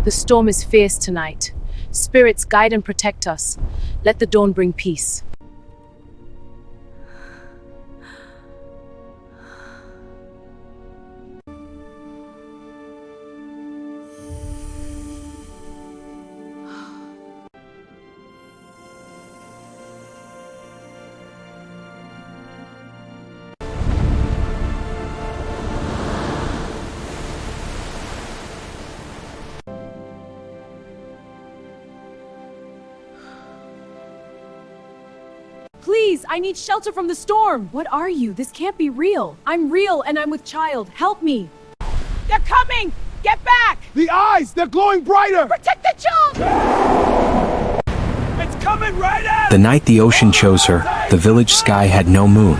The storm is fierce tonight. Spirits, guide and protect us. Let the dawn bring peace. Please, I need shelter from the storm. What are you? This can't be real. I'm real and I'm with child. Help me. They're coming! Get back! The eyes! They're glowing brighter! Protect the child! It's coming right at us! The night the ocean chose her, the village sky had no moon.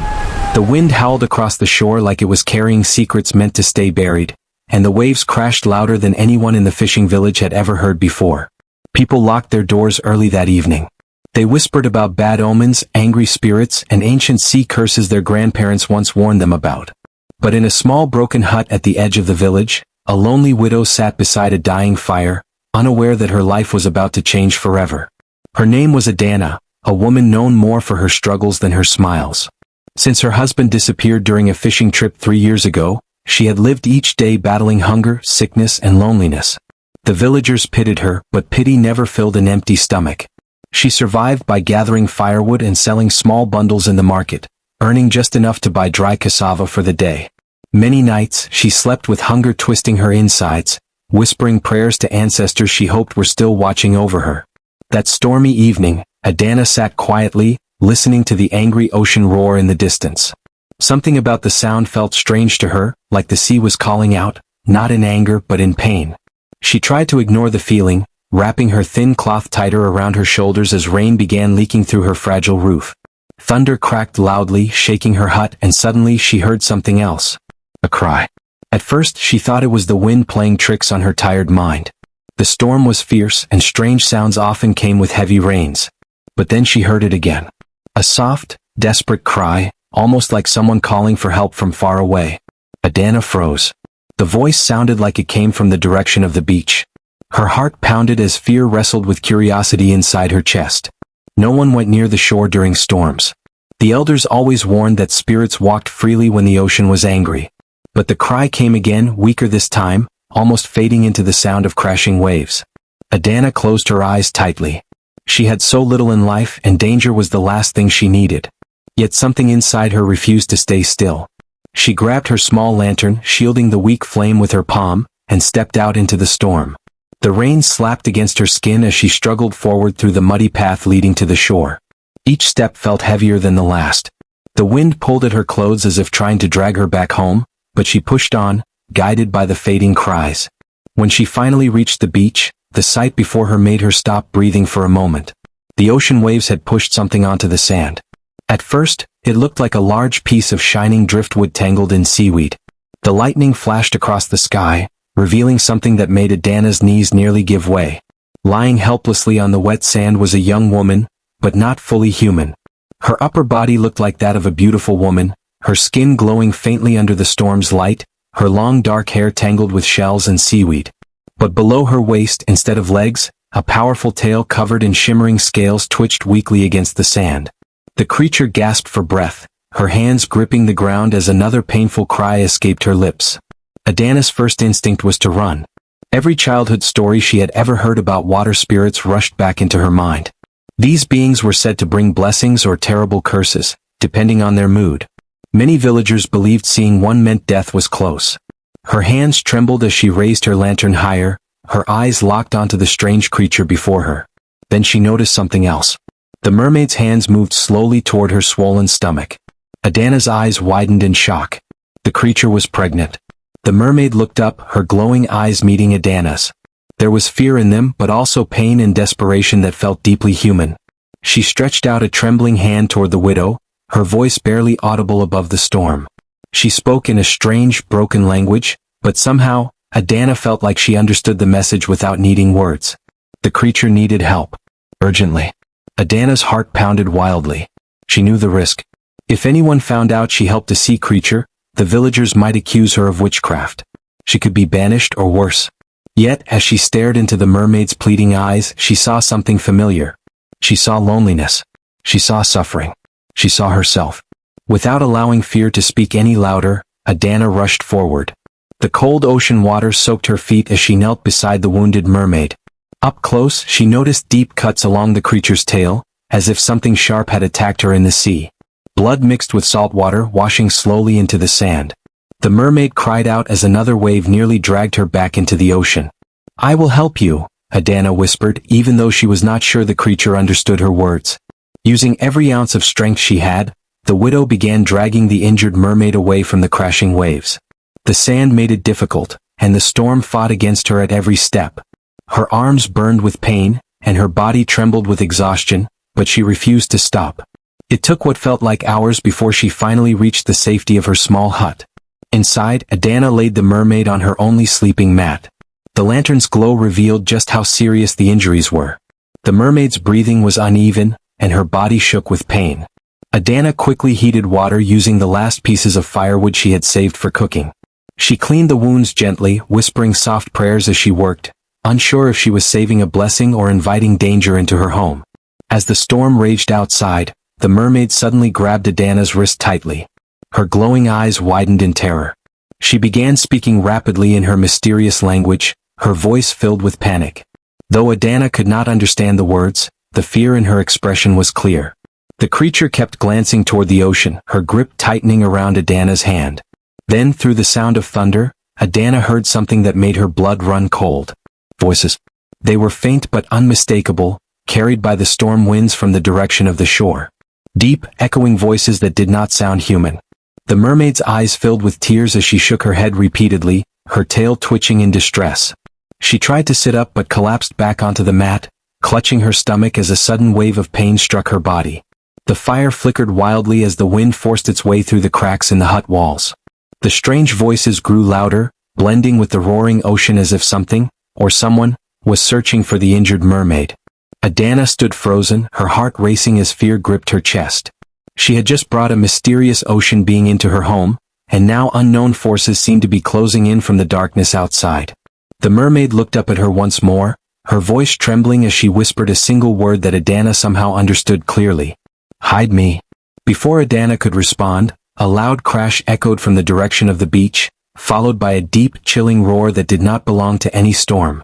The wind howled across the shore like it was carrying secrets meant to stay buried, and the waves crashed louder than anyone in the fishing village had ever heard before. People locked their doors early that evening. They whispered about bad omens, angry spirits, and ancient sea curses their grandparents once warned them about. But in a small broken hut at the edge of the village, a lonely widow sat beside a dying fire, unaware that her life was about to change forever. Her name was Adana, a woman known more for her struggles than her smiles. Since her husband disappeared during a fishing trip 3 years ago, she had lived each day battling hunger, sickness, and loneliness. The villagers pitied her, but pity never filled an empty stomach. She survived by gathering firewood and selling small bundles in the market, earning just enough to buy dry cassava for the day. Many nights, she slept with hunger twisting her insides, whispering prayers to ancestors she hoped were still watching over her. That stormy evening, Adana sat quietly, listening to the angry ocean roar in the distance. Something about the sound felt strange to her, like the sea was calling out, not in anger but in pain. She tried to ignore the feeling, wrapping her thin cloth tighter around her shoulders as rain began leaking through her fragile roof. Thunder cracked loudly, shaking her hut, and suddenly she heard something else. A cry. At first she thought it was the wind playing tricks on her tired mind. The storm was fierce, and strange sounds often came with heavy rains. But then she heard it again. A soft, desperate cry, almost like someone calling for help from far away. Adana froze. The voice sounded like it came from the direction of the beach. Her heart pounded as fear wrestled with curiosity inside her chest. No one went near the shore during storms. The elders always warned that spirits walked freely when the ocean was angry. But the cry came again, weaker this time, almost fading into the sound of crashing waves. Adana closed her eyes tightly. She had so little in life, and danger was the last thing she needed. Yet something inside her refused to stay still. She grabbed her small lantern, shielding the weak flame with her palm, and stepped out into the storm. The rain slapped against her skin as she struggled forward through the muddy path leading to the shore. Each step felt heavier than the last. The wind pulled at her clothes as if trying to drag her back home, but she pushed on, guided by the fading cries. When she finally reached the beach, the sight before her made her stop breathing for a moment. The ocean waves had pushed something onto the sand. At first, it looked like a large piece of shining driftwood tangled in seaweed. The lightning flashed across the sky, revealing something that made Adana's knees nearly give way. Lying helplessly on the wet sand was a young woman, but not fully human. Her upper body looked like that of a beautiful woman, her skin glowing faintly under the storm's light, her long dark hair tangled with shells and seaweed. But below her waist, instead of legs, a powerful tail covered in shimmering scales twitched weakly against the sand. The creature gasped for breath, her hands gripping the ground as another painful cry escaped her lips. Adana's first instinct was to run. Every childhood story she had ever heard about water spirits rushed back into her mind. These beings were said to bring blessings or terrible curses, depending on their mood. Many villagers believed seeing one meant death was close. Her hands trembled as she raised her lantern higher, her eyes locked onto the strange creature before her. Then she noticed something else. The mermaid's hands moved slowly toward her swollen stomach. Adana's eyes widened in shock. The creature was pregnant. The mermaid looked up, her glowing eyes meeting Adana's. There was fear in them, but also pain and desperation that felt deeply human. She stretched out a trembling hand toward the widow, her voice barely audible above the storm. She spoke in a strange, broken language, but somehow, Adana felt like she understood the message without needing words. The creature needed help. Urgently. Adana's heart pounded wildly. She knew the risk. If anyone found out she helped a sea creature, the villagers might accuse her of witchcraft. She could be banished or worse. Yet, as she stared into the mermaid's pleading eyes, she saw something familiar. She saw loneliness. She saw suffering. She saw herself. Without allowing fear to speak any louder, Adana rushed forward. The cold ocean water soaked her feet as she knelt beside the wounded mermaid. Up close, she noticed deep cuts along the creature's tail, as if something sharp had attacked her in the sea. Blood mixed with salt water washing slowly into the sand. The mermaid cried out as another wave nearly dragged her back into the ocean. "I will help you," Adana whispered, even though she was not sure the creature understood her words. Using every ounce of strength she had, the widow began dragging the injured mermaid away from the crashing waves. The sand made it difficult, and the storm fought against her at every step. Her arms burned with pain, and her body trembled with exhaustion, but she refused to stop. It took what felt like hours before she finally reached the safety of her small hut. Inside, Adana laid the mermaid on her only sleeping mat. The lantern's glow revealed just how serious the injuries were. The mermaid's breathing was uneven, and her body shook with pain. Adana quickly heated water using the last pieces of firewood she had saved for cooking. She cleaned the wounds gently, whispering soft prayers as she worked, unsure if she was saving a blessing or inviting danger into her home. As the storm raged outside, the mermaid suddenly grabbed Adana's wrist tightly. Her glowing eyes widened in terror. She began speaking rapidly in her mysterious language, her voice filled with panic. Though Adana could not understand the words, the fear in her expression was clear. The creature kept glancing toward the ocean, her grip tightening around Adana's hand. Then, through the sound of thunder, Adana heard something that made her blood run cold. Voices. They were faint but unmistakable, carried by the storm winds from the direction of the shore. Deep, echoing voices that did not sound human. The mermaid's eyes filled with tears as she shook her head repeatedly, her tail twitching in distress. She tried to sit up but collapsed back onto the mat, clutching her stomach as a sudden wave of pain struck her body. The fire flickered wildly as the wind forced its way through the cracks in the hut walls. The strange voices grew louder, blending with the roaring ocean as if something, or someone, was searching for the injured mermaid. Adana stood frozen, her heart racing as fear gripped her chest. She had just brought a mysterious ocean being into her home, and now unknown forces seemed to be closing in from the darkness outside. The mermaid looked up at her once more, her voice trembling as she whispered a single word that Adana somehow understood clearly. "Hide me." Before Adana could respond, a loud crash echoed from the direction of the beach, followed by a deep, chilling roar that did not belong to any storm.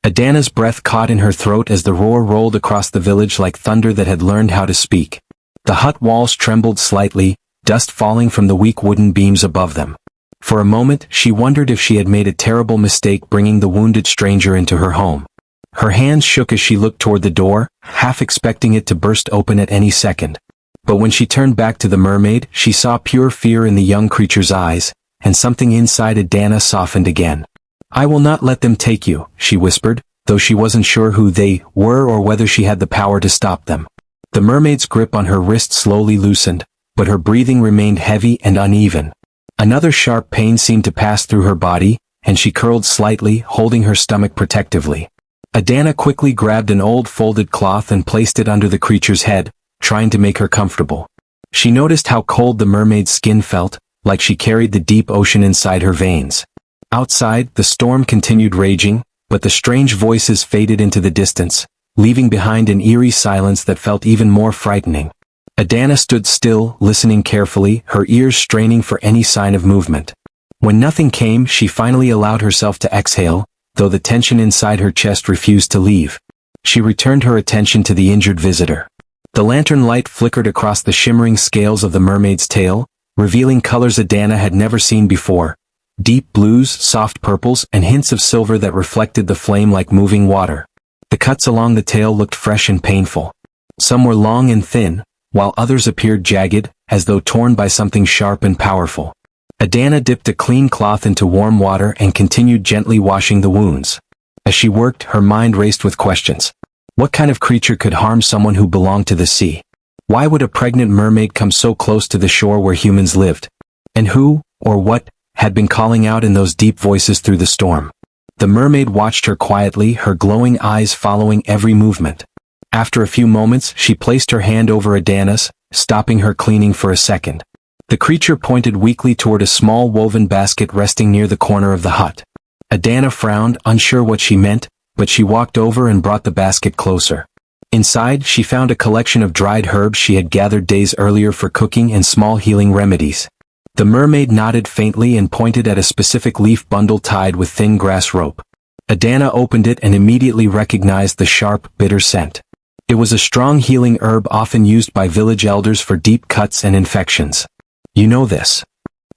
Adana's breath caught in her throat as the roar rolled across the village like thunder that had learned how to speak. The hut walls trembled slightly, dust falling from the weak wooden beams above them. For a moment, she wondered if she had made a terrible mistake bringing the wounded stranger into her home. Her hands shook as she looked toward the door, half expecting it to burst open at any second. But when she turned back to the mermaid, she saw pure fear in the young creature's eyes, and something inside Adana softened again. "I will not let them take you," she whispered, though she wasn't sure who they were or whether she had the power to stop them. The mermaid's grip on her wrist slowly loosened, but her breathing remained heavy and uneven. Another sharp pain seemed to pass through her body, and she curled slightly, holding her stomach protectively. Adana quickly grabbed an old folded cloth and placed it under the creature's head, trying to make her comfortable. She noticed how cold the mermaid's skin felt, like she carried the deep ocean inside her veins. Outside, the storm continued raging, but the strange voices faded into the distance, leaving behind an eerie silence that felt even more frightening. Adana stood still, listening carefully, her ears straining for any sign of movement. When nothing came, she finally allowed herself to exhale, though the tension inside her chest refused to leave. She returned her attention to the injured visitor. The lantern light flickered across the shimmering scales of the mermaid's tail, revealing colors Adana had never seen before. Deep blues, soft purples, and hints of silver that reflected the flame like moving water. The cuts along the tail looked fresh and painful. Some were long and thin, while others appeared jagged, as though torn by something sharp and powerful. Adana dipped a clean cloth into warm water and continued gently washing the wounds. As she worked, her mind raced with questions. What kind of creature could harm someone who belonged to the sea? Why would a pregnant mermaid come so close to the shore where humans lived? And who, or what, had been calling out in those deep voices through the storm? The mermaid watched her quietly, her glowing eyes following every movement. After a few moments, she placed her hand over Adana's, stopping her cleaning for a second. The creature pointed weakly toward a small woven basket resting near the corner of the hut. Adana frowned, unsure what she meant, but she walked over and brought the basket closer. Inside, she found a collection of dried herbs she had gathered days earlier for cooking and small healing remedies. The mermaid nodded faintly and pointed at a specific leaf bundle tied with thin grass rope. Adana opened it and immediately recognized the sharp, bitter scent. It was a strong healing herb often used by village elders for deep cuts and infections. "You know this?"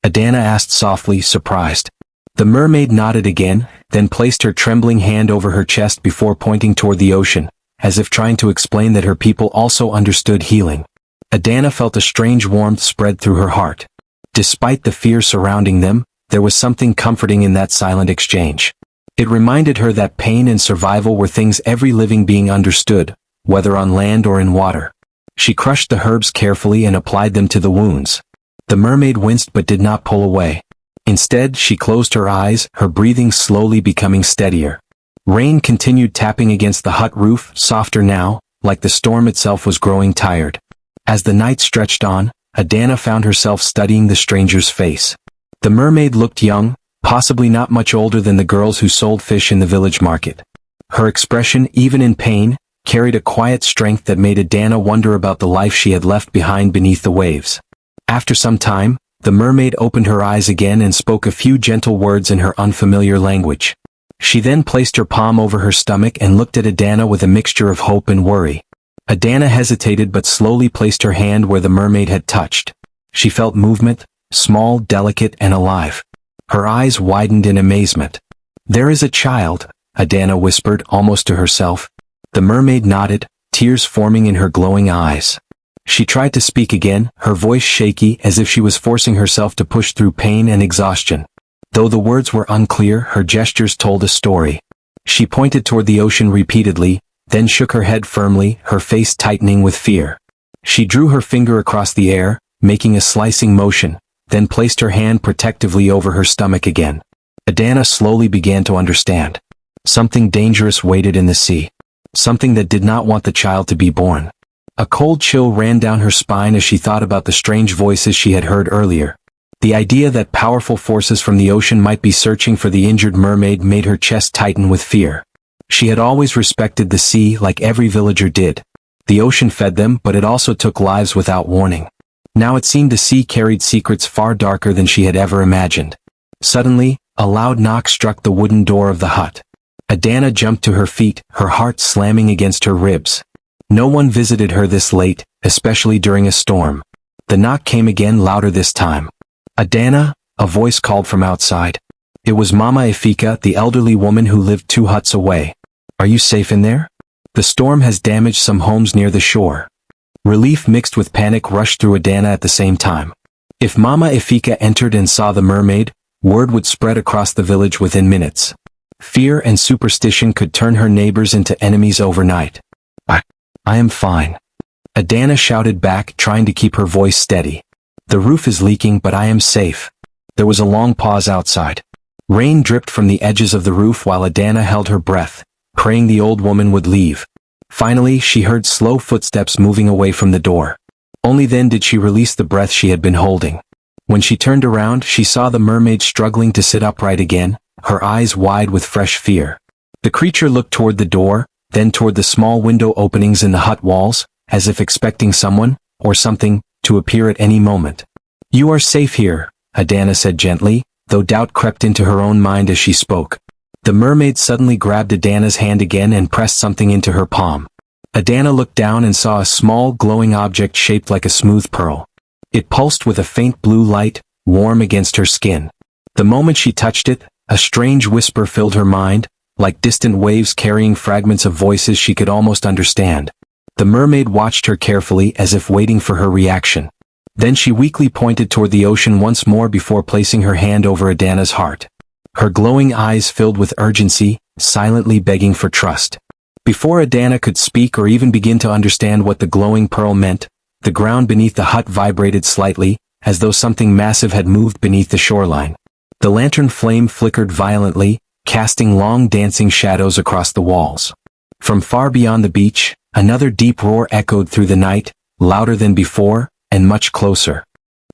Adana asked softly, surprised. The mermaid nodded again, then placed her trembling hand over her chest before pointing toward the ocean, as if trying to explain that her people also understood healing. Adana felt a strange warmth spread through her heart. Despite the fear surrounding them, there was something comforting in that silent exchange. It reminded her that pain and survival were things every living being understood, whether on land or in water. She crushed the herbs carefully and applied them to the wounds. The mermaid winced but did not pull away. Instead, she closed her eyes, her breathing slowly becoming steadier. Rain continued tapping against the hut roof, softer now, like the storm itself was growing tired. As the night stretched on, Adana found herself studying the stranger's face. The mermaid looked young, possibly not much older than the girls who sold fish in the village market. Her expression, even in pain, carried a quiet strength that made Adana wonder about the life she had left behind beneath the waves. After some time, the mermaid opened her eyes again and spoke a few gentle words in her unfamiliar language. She then placed her palm over her stomach and looked at Adana with a mixture of hope and worry. Adana hesitated but slowly placed her hand where the mermaid had touched. She felt movement, small, delicate, and alive. Her eyes widened in amazement. "There is a child," Adana whispered almost to herself. The mermaid nodded, tears forming in her glowing eyes. She tried to speak again, her voice shaky as if she was forcing herself to push through pain and exhaustion. Though the words were unclear, her gestures told a story. She pointed toward the ocean repeatedly, then shook her head firmly, her face tightening with fear. She drew her finger across the air, making a slicing motion, then placed her hand protectively over her stomach again. Adana slowly began to understand. Something dangerous waited in the sea. Something that did not want the child to be born. A cold chill ran down her spine as she thought about the strange voices she had heard earlier. The idea that powerful forces from the ocean might be searching for the injured mermaid made her chest tighten with fear. She had always respected the sea like every villager did. The ocean fed them, but it also took lives without warning. Now it seemed the sea carried secrets far darker than she had ever imagined. Suddenly, a loud knock struck the wooden door of the hut. Adana jumped to her feet, her heart slamming against her ribs. No one visited her this late, especially during a storm. The knock came again, louder this time. "Adana," a voice called from outside. It was Mama Ifika, the elderly woman who lived 2 huts away. "Are you safe in there? The storm has damaged some homes near the shore." Relief mixed with panic rushed through Adana at the same time. If Mama Ifika entered and saw the mermaid, word would spread across the village within minutes. Fear and superstition could turn her neighbors into enemies overnight. I am fine," Adana shouted back, trying to keep her voice steady. "The roof is leaking, but I am safe." There was a long pause outside. Rain dripped from the edges of the roof while Adana held her breath, praying the old woman would leave. Finally, she heard slow footsteps moving away from the door. Only then did she release the breath she had been holding. When she turned around, she saw the mermaid struggling to sit upright again, her eyes wide with fresh fear. The creature looked toward the door, then toward the small window openings in the hut walls, as if expecting someone, or something, to appear at any moment. "You are safe here," Adana said gently, though doubt crept into her own mind as she spoke. The mermaid suddenly grabbed Adana's hand again and pressed something into her palm. Adana looked down and saw a small, glowing object shaped like a smooth pearl. It pulsed with a faint blue light, warm against her skin. The moment she touched it, a strange whisper filled her mind, like distant waves carrying fragments of voices she could almost understand. The mermaid watched her carefully as if waiting for her reaction. Then she weakly pointed toward the ocean once more before placing her hand over Adana's heart. Her glowing eyes filled with urgency, silently begging for trust. Before Adana could speak or even begin to understand what the glowing pearl meant, the ground beneath the hut vibrated slightly, as though something massive had moved beneath the shoreline. The lantern flame flickered violently, casting long dancing shadows across the walls. From far beyond the beach, another deep roar echoed through the night, louder than before, and much closer.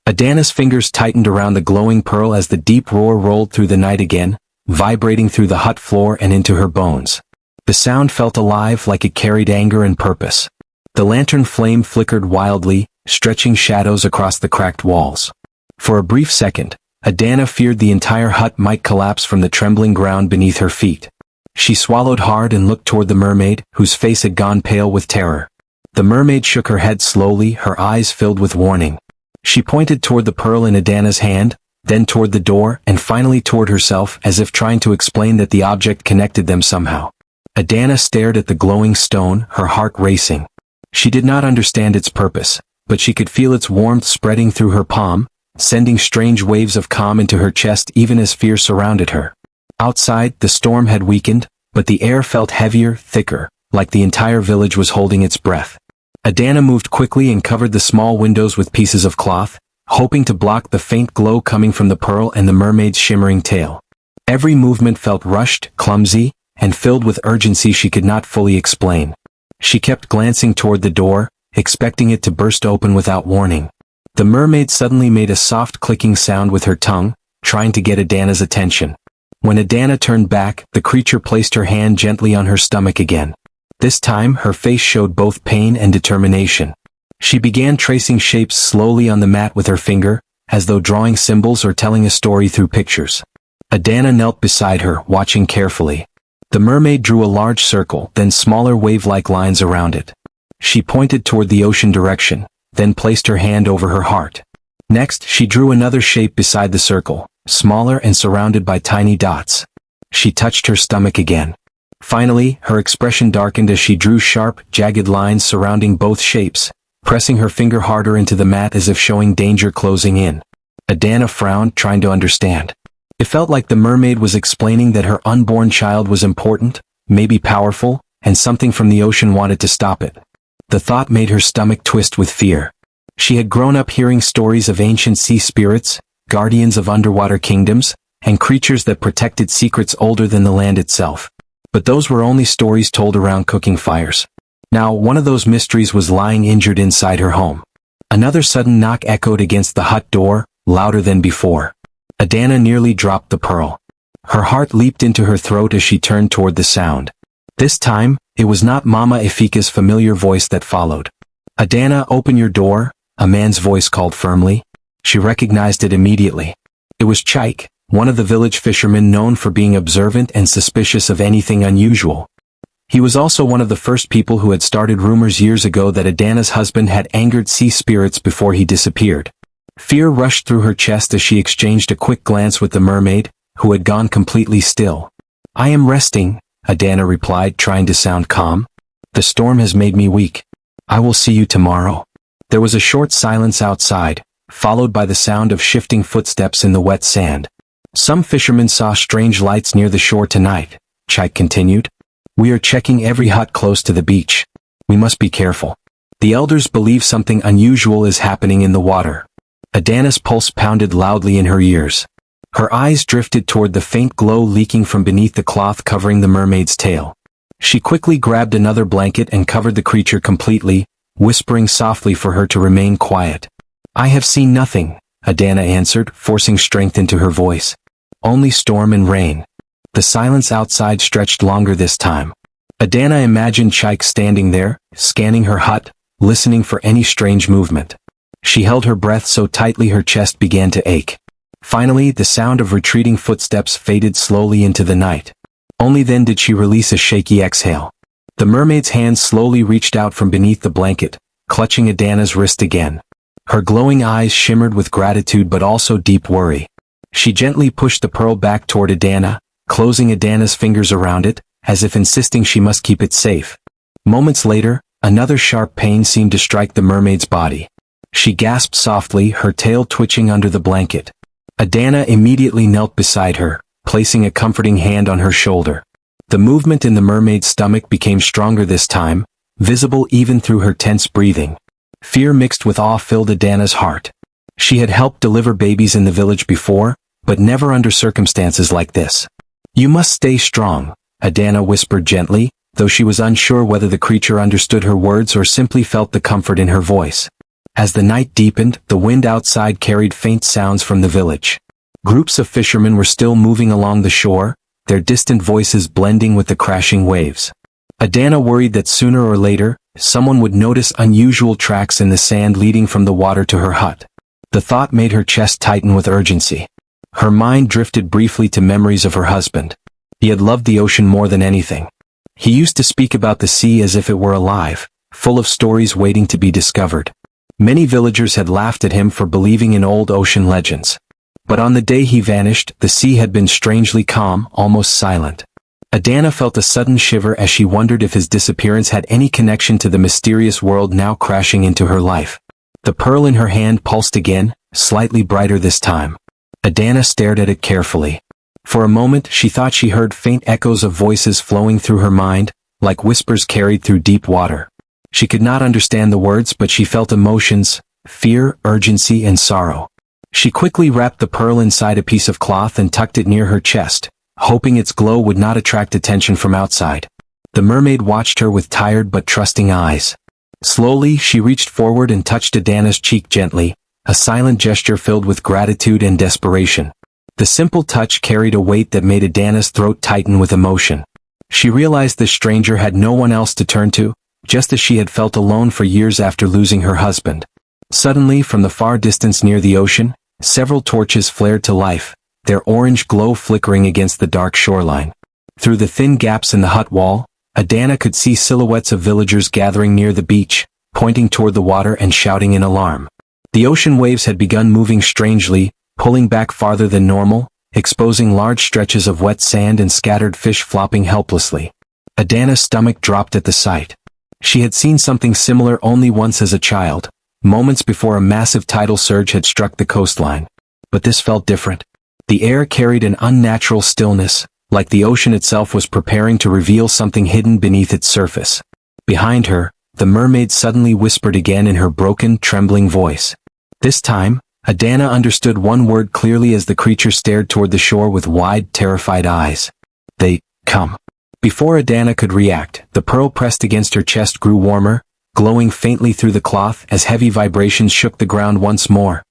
Adana's fingers tightened around the glowing pearl as the deep roar rolled through the night again, vibrating through the hut floor and into her bones. The sound felt alive, like it carried anger and purpose. The lantern flame flickered wildly, stretching shadows across the cracked walls. For a brief second, Adana feared the entire hut might collapse from the trembling ground beneath her feet. She swallowed hard and looked toward the mermaid, whose face had gone pale with terror. The mermaid shook her head slowly, her eyes filled with warning. She pointed toward the pearl in Adana's hand, then toward the door, and finally toward herself, as if trying to explain that the object connected them somehow. Adana stared at the glowing stone, her heart racing. She did not understand its purpose, but she could feel its warmth spreading through her palm, sending strange waves of calm into her chest even as fear surrounded her. Outside, the storm had weakened, but the air felt heavier, thicker, like the entire village was holding its breath. Adana moved quickly and covered the small windows with pieces of cloth, hoping to block the faint glow coming from the pearl and the mermaid's shimmering tail. Every movement felt rushed, clumsy, and filled with urgency she could not fully explain. She kept glancing toward the door, expecting it to burst open without warning. The mermaid suddenly made a soft clicking sound with her tongue, trying to get Adana's attention. When Adana turned back, the creature placed her hand gently on her stomach again. This time, her face showed both pain and determination. She began tracing shapes slowly on the mat with her finger, as though drawing symbols or telling a story through pictures. Adana knelt beside her, watching carefully. The mermaid drew a large circle, then smaller wave-like lines around it. She pointed toward the ocean direction, then placed her hand over her heart. Next, she drew another shape beside the circle, smaller and surrounded by tiny dots. She touched her stomach again. Finally, her expression darkened as she drew sharp, jagged lines surrounding both shapes, pressing her finger harder into the mat as if showing danger closing in. Adana frowned, trying to understand. It felt like the mermaid was explaining that her unborn child was important, maybe powerful, and something from the ocean wanted to stop it. The thought made her stomach twist with fear. She had grown up hearing stories of ancient sea spirits, guardians of underwater kingdoms, and creatures that protected secrets older than the land itself. But those were only stories told around cooking fires. Now, one of those mysteries was lying injured inside her home. Another sudden knock echoed against the hut door, louder than before. Adana nearly dropped the pearl. Her heart leaped into her throat as she turned toward the sound. This time, it was not Mama Ifika's familiar voice that followed. "Adana, open your door," a man's voice called firmly. She recognized it immediately. It was Chaik, one of the village fishermen known for being observant and suspicious of anything unusual. He was also one of the first people who had started rumors years ago that Adana's husband had angered sea spirits before he disappeared. Fear rushed through her chest as she exchanged a quick glance with the mermaid, who had gone completely still. "I am resting," Adana replied, trying to sound calm. "The storm has made me weak. I will see you tomorrow." There was a short silence outside, followed by the sound of shifting footsteps in the wet sand. "Some fishermen saw strange lights near the shore tonight," Chaik continued. "We are checking every hut close to the beach. We must be careful. The elders believe something unusual is happening in the water." Adana's pulse pounded loudly in her ears. Her eyes drifted toward the faint glow leaking from beneath the cloth covering the mermaid's tail. She quickly grabbed another blanket and covered the creature completely, whispering softly for her to remain quiet. "I have seen nothing," Adana answered, forcing strength into her voice. "Only storm and rain." The silence outside stretched longer this time. Adana imagined Chaik standing there, scanning her hut, listening for any strange movement. She held her breath so tightly her chest began to ache. Finally, the sound of retreating footsteps faded slowly into the night. Only then did she release a shaky exhale. The mermaid's hand slowly reached out from beneath the blanket, clutching Adana's wrist again. Her glowing eyes shimmered with gratitude but also deep worry. She gently pushed the pearl back toward Adana, closing Adana's fingers around it, as if insisting she must keep it safe. Moments later, another sharp pain seemed to strike the mermaid's body. She gasped softly, her tail twitching under the blanket. Adana immediately knelt beside her, placing a comforting hand on her shoulder. The movement in the mermaid's stomach became stronger this time, visible even through her tense breathing. Fear mixed with awe filled Adana's heart. She had helped deliver babies in the village before, but never under circumstances like this. "You must stay strong," Adana whispered gently, though she was unsure whether the creature understood her words or simply felt the comfort in her voice. As the night deepened, the wind outside carried faint sounds from the village. Groups of fishermen were still moving along the shore, their distant voices blending with the crashing waves. Adana worried that sooner or later, someone would notice unusual tracks in the sand leading from the water to her hut. The thought made her chest tighten with urgency. Her mind drifted briefly to memories of her husband. He had loved the ocean more than anything. He used to speak about the sea as if it were alive, full of stories waiting to be discovered. Many villagers had laughed at him for believing in old ocean legends. But on the day he vanished, the sea had been strangely calm, almost silent. Adana felt a sudden shiver as she wondered if his disappearance had any connection to the mysterious world now crashing into her life. The pearl in her hand pulsed again, slightly brighter this time. Adana stared at it carefully. For a moment she thought she heard faint echoes of voices flowing through her mind, like whispers carried through deep water. She could not understand the words, but she felt emotions, fear, urgency, and sorrow. She quickly wrapped the pearl inside a piece of cloth and tucked it near her chest, hoping its glow would not attract attention from outside. The mermaid watched her with tired but trusting eyes. Slowly, she reached forward and touched Adana's cheek gently, a silent gesture filled with gratitude and desperation. The simple touch carried a weight that made Adana's throat tighten with emotion. She realized the stranger had no one else to turn to, just as she had felt alone for years after losing her husband. Suddenly, from the far distance near the ocean, several torches flared to life, their orange glow flickering against the dark shoreline. Through the thin gaps in the hut wall, Adana could see silhouettes of villagers gathering near the beach, pointing toward the water and shouting in alarm. The ocean waves had begun moving strangely, pulling back farther than normal, exposing large stretches of wet sand and scattered fish flopping helplessly. Adana's stomach dropped at the sight. She had seen something similar only once as a child, moments before a massive tidal surge had struck the coastline. But this felt different. The air carried an unnatural stillness, like the ocean itself was preparing to reveal something hidden beneath its surface. Behind her, the mermaid suddenly whispered again in her broken, trembling voice. This time, Adana understood one word clearly as the creature stared toward the shore with wide, terrified eyes. They come. Before Adana could react, the pearl pressed against her chest grew warmer, glowing faintly through the cloth as heavy vibrations shook the ground once more.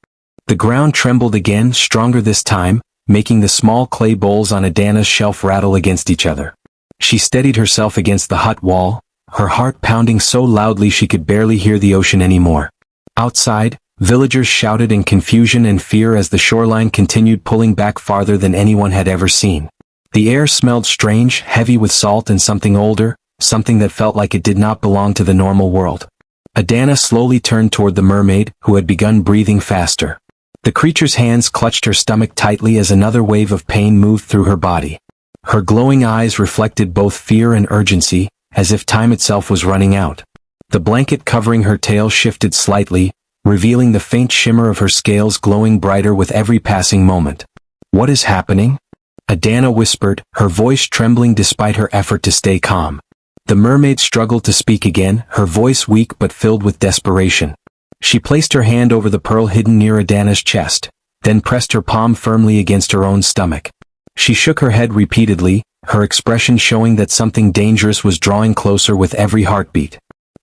The ground trembled again, stronger this time, making the small clay bowls on Adana's shelf rattle against each other. She steadied herself against the hut wall, her heart pounding so loudly she could barely hear the ocean anymore. Outside, villagers shouted in confusion and fear as the shoreline continued pulling back farther than anyone had ever seen. The air smelled strange, heavy with salt and something older, something that felt like it did not belong to the normal world. Adana slowly turned toward the mermaid, who had begun breathing faster. The creature's hands clutched her stomach tightly as another wave of pain moved through her body. Her glowing eyes reflected both fear and urgency, as if time itself was running out. The blanket covering her tail shifted slightly, revealing the faint shimmer of her scales glowing brighter with every passing moment. "What is happening?" Adana whispered, her voice trembling despite her effort to stay calm. The mermaid struggled to speak again, her voice weak but filled with desperation. She placed her hand over the pearl hidden near Adana's chest, then pressed her palm firmly against her own stomach. She shook her head repeatedly, her expression showing that something dangerous was drawing closer with every heartbeat.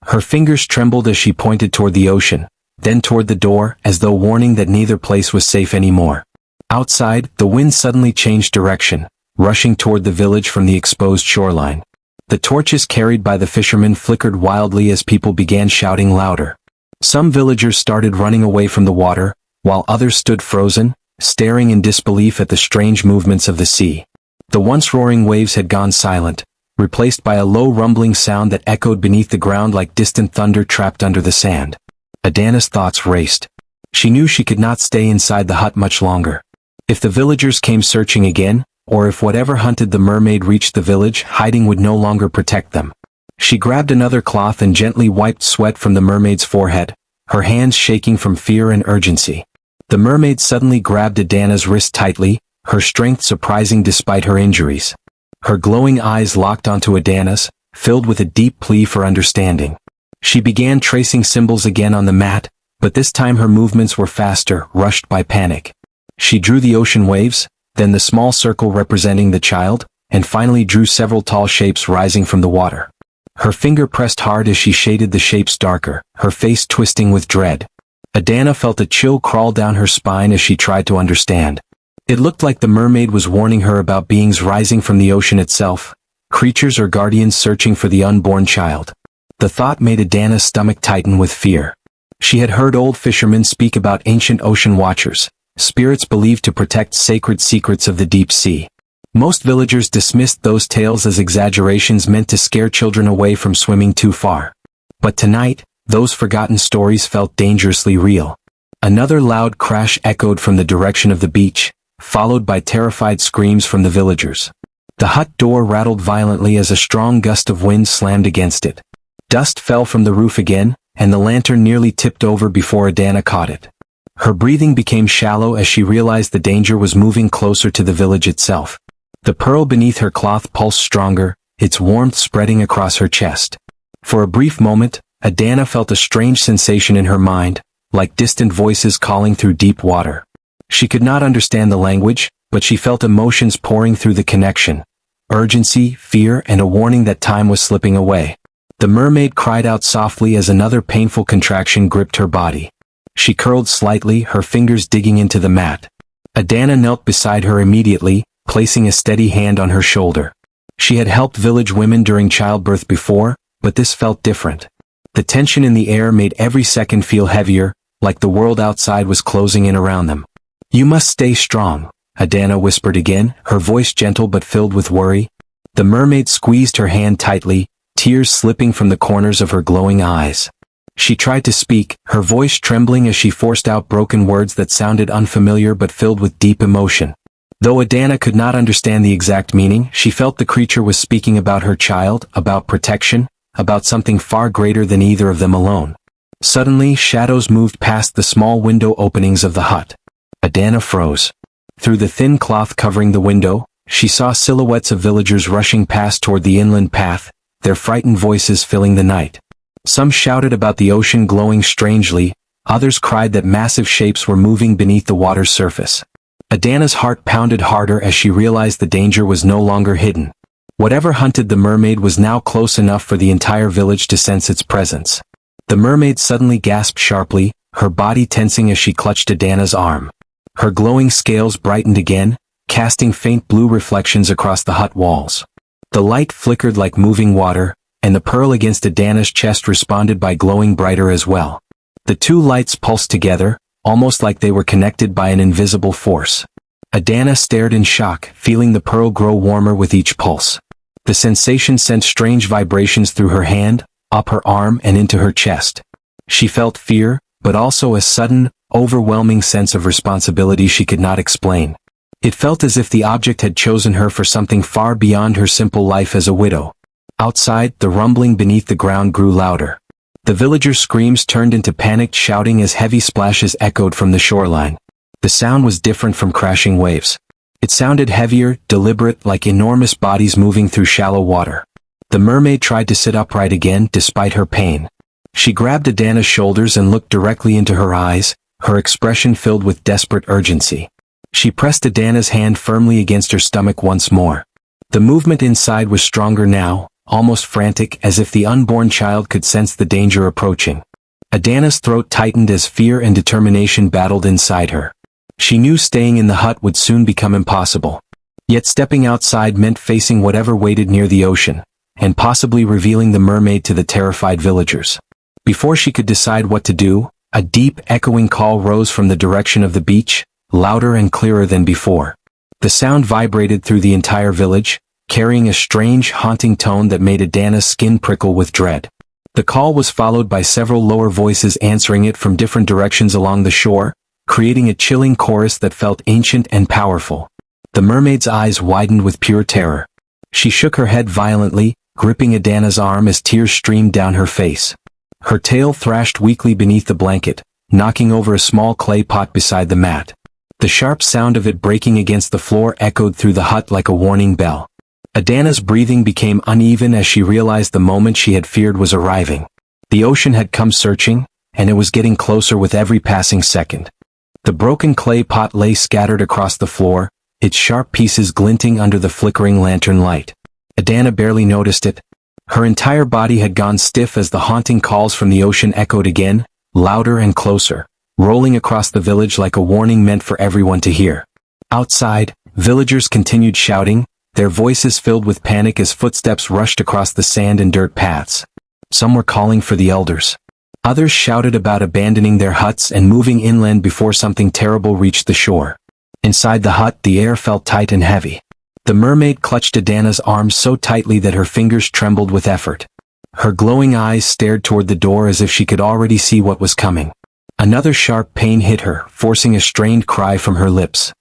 Her fingers trembled as she pointed toward the ocean, then toward the door, as though warning that neither place was safe anymore. Outside, the wind suddenly changed direction, rushing toward the village from the exposed shoreline. The torches carried by the fishermen flickered wildly as people began shouting louder. Some villagers started running away from the water, while others stood frozen, staring in disbelief at the strange movements of the sea. The once roaring waves had gone silent, replaced by a low rumbling sound that echoed beneath the ground like distant thunder trapped under the sand. Adana's thoughts raced. She knew she could not stay inside the hut much longer. If the villagers came searching again, or if whatever hunted the mermaid reached the village, hiding would no longer protect them. She grabbed another cloth and gently wiped sweat from the mermaid's forehead, her hands shaking from fear and urgency. The mermaid suddenly grabbed Adana's wrist tightly, her strength surprising despite her injuries. Her glowing eyes locked onto Adana's, filled with a deep plea for understanding. She began tracing symbols again on the mat, but this time her movements were faster, rushed by panic. She drew the ocean waves, then the small circle representing the child, and finally drew several tall shapes rising from the water. Her finger pressed hard as she shaded the shapes darker, her face twisting with dread. Adana felt a chill crawl down her spine as she tried to understand. It looked like the mermaid was warning her about beings rising from the ocean itself, creatures or guardians searching for the unborn child. The thought made Adana's stomach tighten with fear. She had heard old fishermen speak about ancient ocean watchers, spirits believed to protect sacred secrets of the deep sea. Most villagers dismissed those tales as exaggerations meant to scare children away from swimming too far. But tonight, those forgotten stories felt dangerously real. Another loud crash echoed from the direction of the beach, followed by terrified screams from the villagers. The hut door rattled violently as a strong gust of wind slammed against it. Dust fell from the roof again, and the lantern nearly tipped over before Adana caught it. Her breathing became shallow as she realized the danger was moving closer to the village itself. The pearl beneath her cloth pulsed stronger, its warmth spreading across her chest. For a brief moment, Adana felt a strange sensation in her mind, like distant voices calling through deep water. She could not understand the language, but she felt emotions pouring through the connection. Urgency, fear, and a warning that time was slipping away. The mermaid cried out softly as another painful contraction gripped her body. She curled slightly, her fingers digging into the mat. Adana knelt beside her immediately, placing a steady hand on her shoulder. She had helped village women during childbirth before, but this felt different. The tension in the air made every second feel heavier, like the world outside was closing in around them. "You must stay strong," Adana whispered again, her voice gentle but filled with worry. The mermaid squeezed her hand tightly, tears slipping from the corners of her glowing eyes. She tried to speak, her voice trembling as she forced out broken words that sounded unfamiliar but filled with deep emotion. Though Adana could not understand the exact meaning, she felt the creature was speaking about her child, about protection, about something far greater than either of them alone. Suddenly, shadows moved past the small window openings of the hut. Adana froze. Through the thin cloth covering the window, she saw silhouettes of villagers rushing past toward the inland path, their frightened voices filling the night. Some shouted about the ocean glowing strangely, others cried that massive shapes were moving beneath the water's surface. Adana's heart pounded harder as she realized the danger was no longer hidden. Whatever hunted the mermaid was now close enough for the entire village to sense its presence. The mermaid suddenly gasped sharply, her body tensing as she clutched Adana's arm. Her glowing scales brightened again, casting faint blue reflections across the hut walls. The light flickered like moving water, and the pearl against Adana's chest responded by glowing brighter as well. The two lights pulsed together, almost like they were connected by an invisible force. Adana stared in shock, feeling the pearl grow warmer with each pulse. The sensation sent strange vibrations through her hand, up her arm and into her chest. She felt fear, but also a sudden, overwhelming sense of responsibility she could not explain. It felt as if the object had chosen her for something far beyond her simple life as a widow. Outside, the rumbling beneath the ground grew louder. The villagers' screams turned into panicked shouting as heavy splashes echoed from the shoreline. The sound was different from crashing waves. It sounded heavier, deliberate, like enormous bodies moving through shallow water. The mermaid tried to sit upright again, despite her pain. She grabbed Adana's shoulders and looked directly into her eyes, her expression filled with desperate urgency. She pressed Adana's hand firmly against her stomach once more. The movement inside was stronger now, almost frantic, as if the unborn child could sense the danger approaching. Adana's throat tightened as fear and determination battled inside her. She knew staying in the hut would soon become impossible. Yet stepping outside meant facing whatever waited near the ocean, and possibly revealing the mermaid to the terrified villagers. Before she could decide what to do, a deep, echoing call rose from the direction of the beach, louder and clearer than before. The sound vibrated through the entire village, carrying a strange, haunting tone that made Adana's skin prickle with dread. The call was followed by several lower voices answering it from different directions along the shore, creating a chilling chorus that felt ancient and powerful. The mermaid's eyes widened with pure terror. She shook her head violently, gripping Adana's arm as tears streamed down her face. Her tail thrashed weakly beneath the blanket, knocking over a small clay pot beside the mat. The sharp sound of it breaking against the floor echoed through the hut like a warning bell. Adana's breathing became uneven as she realized the moment she had feared was arriving. The ocean had come searching, and it was getting closer with every passing second. The broken clay pot lay scattered across the floor, its sharp pieces glinting under the flickering lantern light. Adana barely noticed it. Her entire body had gone stiff as the haunting calls from the ocean echoed again, louder and closer, rolling across the village like a warning meant for everyone to hear. Outside, villagers continued shouting, their voices filled with panic as footsteps rushed across the sand and dirt paths. Some were calling for the elders. Others shouted about abandoning their huts and moving inland before something terrible reached the shore. Inside the hut, the air felt tight and heavy. The mermaid clutched Adana's arms so tightly that her fingers trembled with effort. Her glowing eyes stared toward the door as if she could already see what was coming. Another sharp pain hit her, forcing a strained cry from her lips.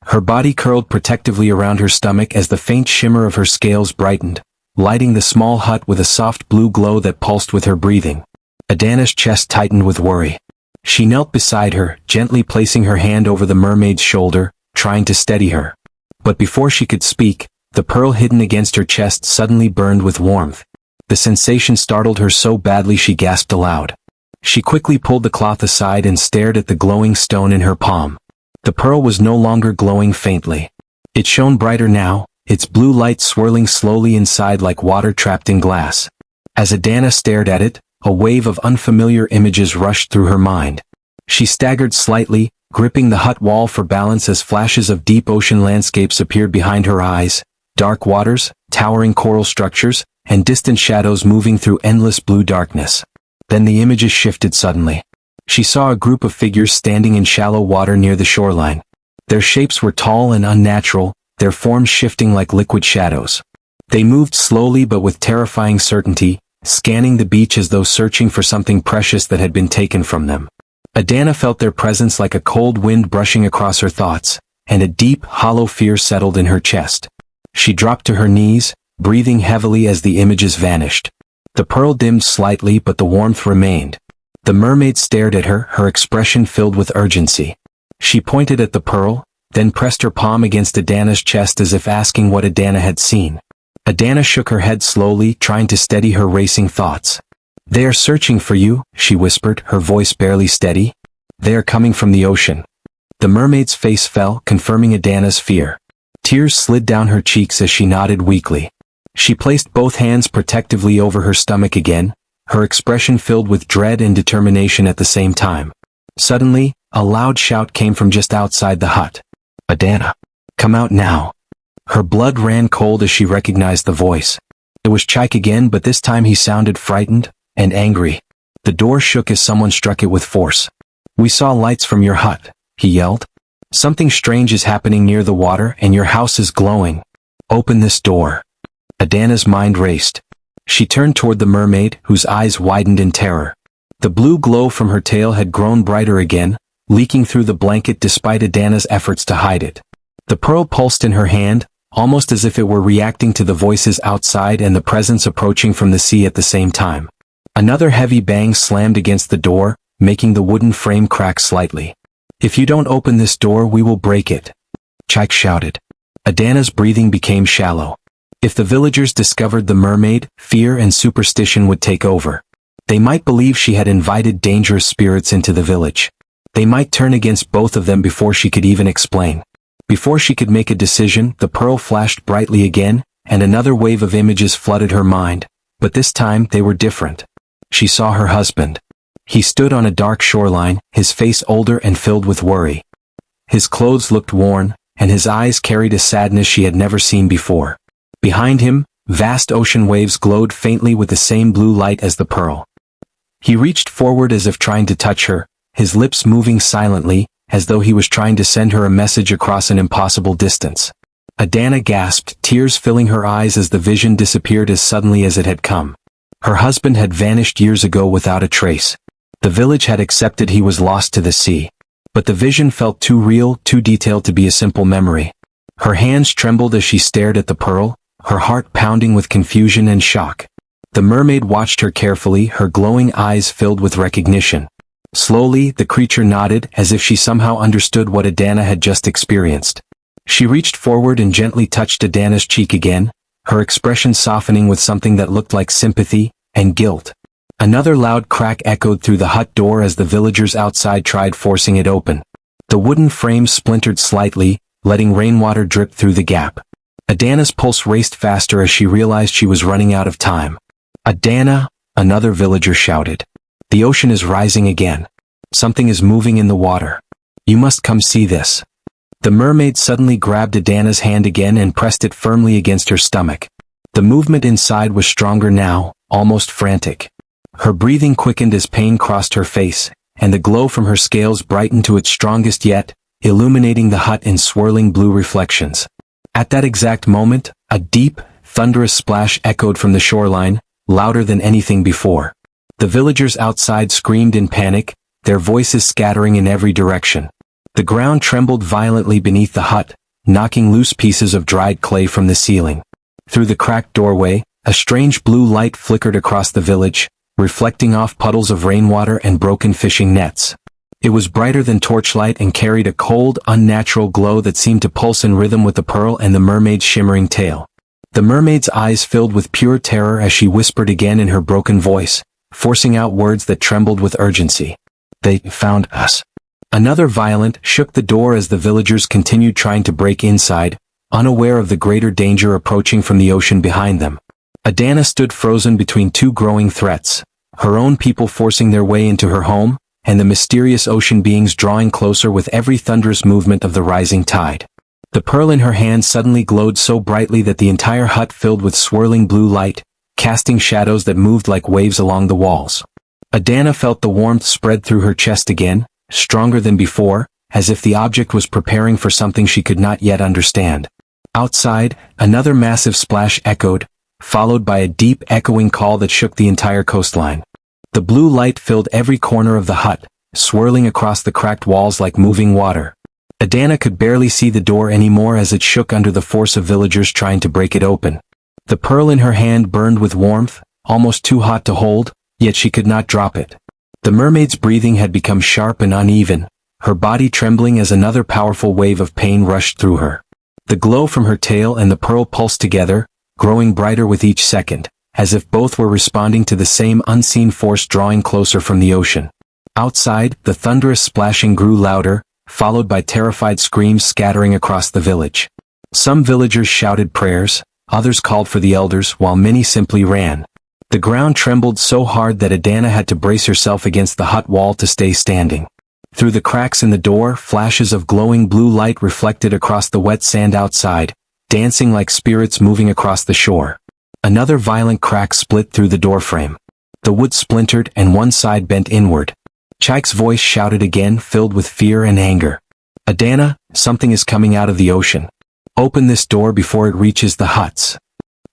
Her body curled protectively around her stomach as the faint shimmer of her scales brightened, lighting the small hut with a soft blue glow that pulsed with her breathing. Adana's chest tightened with worry. She knelt beside her, gently placing her hand over the mermaid's shoulder, trying to steady her. But before she could speak, the pearl hidden against her chest suddenly burned with warmth. The sensation startled her so badly she gasped aloud. She quickly pulled the cloth aside and stared at the glowing stone in her palm. The pearl was no longer glowing faintly. It shone brighter now, its blue light swirling slowly inside like water trapped in glass. As Adana stared at it, a wave of unfamiliar images rushed through her mind. She staggered slightly, gripping the hut wall for balance as flashes of deep ocean landscapes appeared behind her eyes, dark waters, towering coral structures, and distant shadows moving through endless blue darkness. Then the images shifted suddenly. She saw a group of figures standing in shallow water near the shoreline. Their shapes were tall and unnatural, their forms shifting like liquid shadows. They moved slowly but with terrifying certainty, scanning the beach as though searching for something precious that had been taken from them. Adana felt their presence like a cold wind brushing across her thoughts, and a deep, hollow fear settled in her chest. She dropped to her knees, breathing heavily as the images vanished. The pearl dimmed slightly but the warmth remained. The mermaid stared at her, her expression filled with urgency. She pointed at the pearl, then pressed her palm against Adana's chest as if asking what Adana had seen. Adana shook her head slowly, trying to steady her racing thoughts. "They are searching for you," she whispered, her voice barely steady. "They are coming from the ocean." The mermaid's face fell, confirming Adana's fear. Tears slid down her cheeks as she nodded weakly. She placed both hands protectively over her stomach again, her expression filled with dread and determination at the same time. Suddenly, a loud shout came from just outside the hut. "Adana! Come out now!" Her blood ran cold as she recognized the voice. It was Chike again, but this time he sounded frightened and angry. The door shook as someone struck it with force. "We saw lights from your hut," he yelled. "Something strange is happening near the water and your house is glowing. Open this door." Adana's mind raced. She turned toward the mermaid, whose eyes widened in terror. The blue glow from her tail had grown brighter again, leaking through the blanket despite Adana's efforts to hide it. The pearl pulsed in her hand, almost as if it were reacting to the voices outside and the presence approaching from the sea at the same time. Another heavy bang slammed against the door, making the wooden frame crack slightly. "If you don't open this door, we will break it," Chike shouted. Adana's breathing became shallow. If the villagers discovered the mermaid, fear and superstition would take over. They might believe she had invited dangerous spirits into the village. They might turn against both of them before she could even explain. Before she could make a decision, the pearl flashed brightly again, and another wave of images flooded her mind, but this time they were different. She saw her husband. He stood on a dark shoreline, his face older and filled with worry. His clothes looked worn, and his eyes carried a sadness she had never seen before. Behind him, vast ocean waves glowed faintly with the same blue light as the pearl. He reached forward as if trying to touch her, his lips moving silently, as though he was trying to send her a message across an impossible distance. Adana gasped, tears filling her eyes as the vision disappeared as suddenly as it had come. Her husband had vanished years ago without a trace. The village had accepted he was lost to the sea. But the vision felt too real, too detailed to be a simple memory. Her hands trembled as she stared at the pearl, her heart pounding with confusion and shock. The mermaid watched her carefully, her glowing eyes filled with recognition. Slowly, the creature nodded, as if she somehow understood what Adana had just experienced. She reached forward and gently touched Adana's cheek again, her expression softening with something that looked like sympathy and guilt. Another loud crack echoed through the hut door as the villagers outside tried forcing it open. The wooden frame splintered slightly, letting rainwater drip through the gap. Adana's pulse raced faster as she realized she was running out of time. "Adana!" another villager shouted. "The ocean is rising again. Something is moving in the water. You must come see this." The mermaid suddenly grabbed Adana's hand again and pressed it firmly against her stomach. The movement inside was stronger now, almost frantic. Her breathing quickened as pain crossed her face, and the glow from her scales brightened to its strongest yet, illuminating the hut in swirling blue reflections. At that exact moment, a deep, thunderous splash echoed from the shoreline, louder than anything before. The villagers outside screamed in panic, their voices scattering in every direction. The ground trembled violently beneath the hut, knocking loose pieces of dried clay from the ceiling. Through the cracked doorway, a strange blue light flickered across the village, reflecting off puddles of rainwater and broken fishing nets. It was brighter than torchlight and carried a cold, unnatural glow that seemed to pulse in rhythm with the pearl and the mermaid's shimmering tail. The mermaid's eyes filled with pure terror as she whispered again in her broken voice, forcing out words that trembled with urgency. "They found us." Another violent shook the door as the villagers continued trying to break inside, unaware of the greater danger approaching from the ocean behind them. Adana stood frozen between two growing threats, her own people forcing their way into her home, and the mysterious ocean beings drawing closer with every thunderous movement of the rising tide. The pearl in her hand suddenly glowed so brightly that the entire hut filled with swirling blue light, casting shadows that moved like waves along the walls. Adana felt the warmth spread through her chest again, stronger than before, as if the object was preparing for something she could not yet understand. Outside, another massive splash echoed, followed by a deep echoing call that shook the entire coastline. The blue light filled every corner of the hut, swirling across the cracked walls like moving water. Adana could barely see the door anymore as it shook under the force of villagers trying to break it open. The pearl in her hand burned with warmth, almost too hot to hold, yet she could not drop it. The mermaid's breathing had become sharp and uneven, her body trembling as another powerful wave of pain rushed through her. The glow from her tail and the pearl pulsed together, growing brighter with each second, as if both were responding to the same unseen force drawing closer from the ocean. Outside, the thunderous splashing grew louder, followed by terrified screams scattering across the village. Some villagers shouted prayers, others called for the elders, while many simply ran. The ground trembled so hard that Adana had to brace herself against the hut wall to stay standing. Through the cracks in the door, flashes of glowing blue light reflected across the wet sand outside, dancing like spirits moving across the shore. Another violent crack split through the doorframe. The wood splintered and one side bent inward. Chaik's voice shouted again, filled with fear and anger. "Adana, something is coming out of the ocean. Open this door before it reaches the huts."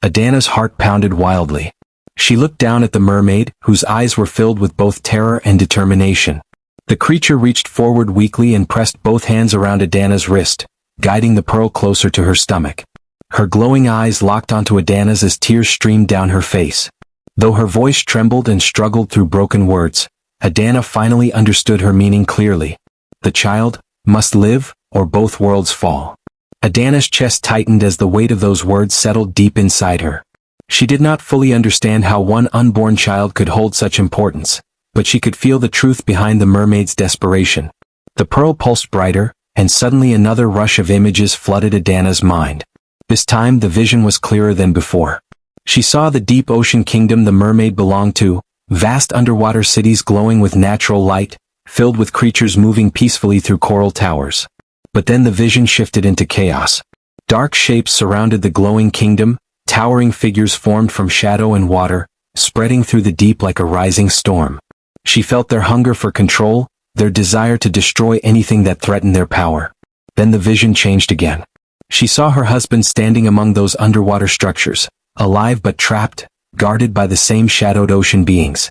Adana's heart pounded wildly. She looked down at the mermaid, whose eyes were filled with both terror and determination. The creature reached forward weakly and pressed both hands around Adana's wrist, guiding the pearl closer to her stomach. Her glowing eyes locked onto Adana's as tears streamed down her face. Though her voice trembled and struggled through broken words, Adana finally understood her meaning clearly. The child must live, or both worlds fall. Adana's chest tightened as the weight of those words settled deep inside her. She did not fully understand how one unborn child could hold such importance, but she could feel the truth behind the mermaid's desperation. The pearl pulsed brighter, and suddenly another rush of images flooded Adana's mind. This time the vision was clearer than before. She saw the deep ocean kingdom the mermaid belonged to, vast underwater cities glowing with natural light, filled with creatures moving peacefully through coral towers. But then the vision shifted into chaos. Dark shapes surrounded the glowing kingdom, towering figures formed from shadow and water, spreading through the deep like a rising storm. She felt their hunger for control, their desire to destroy anything that threatened their power. Then the vision changed again. She saw her husband standing among those underwater structures, alive but trapped, guarded by the same shadowed ocean beings.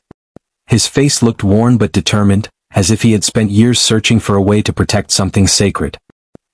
His face looked worn but determined, as if he had spent years searching for a way to protect something sacred.